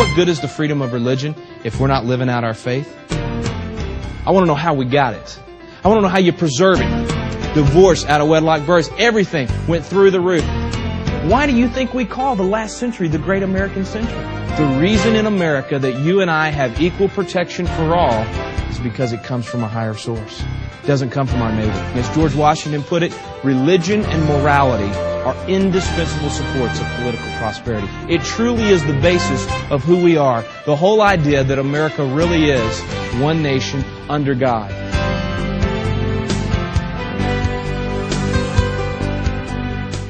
what good is the freedom of religion if we're not living out our faith? I want to know how we got it. I want to know how you preserve it. Divorce, out of wedlock births, everything went through the roof. Why do you think we call the last century the Great American Century? The reason in America that you and I have equal protection for all is because it comes from a higher source. It doesn't come from our neighbor. As George Washington put it, religion and morality are indispensable supports of political prosperity. It truly is the basis of who we are. The whole idea that America really is one nation under God.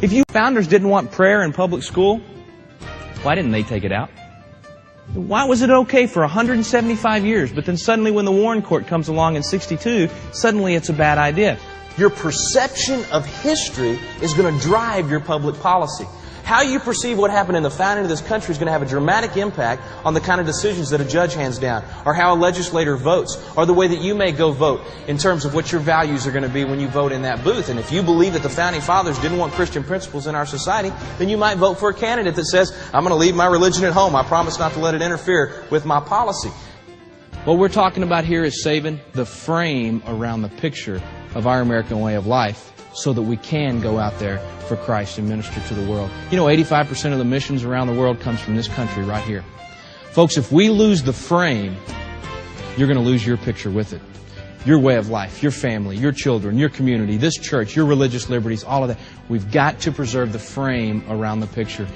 If you founders didn't want prayer in public school, why didn't they take it out? Why was it okay for 175 years, but then suddenly when the Warren Court comes along in '62, suddenly it's a bad idea? Your perception of history is going to drive your public policy. How you perceive what happened in the founding of this country is going to have a dramatic impact on the kind of decisions that a judge hands down, or how a legislator votes, or the way that you may go vote in terms of what your values are going to be when you vote in that booth. And if you believe that the founding fathers didn't want Christian principles in our society, then you might vote for a candidate that says, I'm going to leave my religion at home. I promise not to let it interfere with my policy. What we're talking about here is saving the frame around the picture of our American way of life so that we can go out there for Christ and minister to the world. You know, 85% of the missions around the world comes from this country right here. Folks, if we lose the frame, you're going to lose your picture with it. Your way of life, your family, your children, your community, this church, your religious liberties, all of that. We've got to preserve the frame around the picture.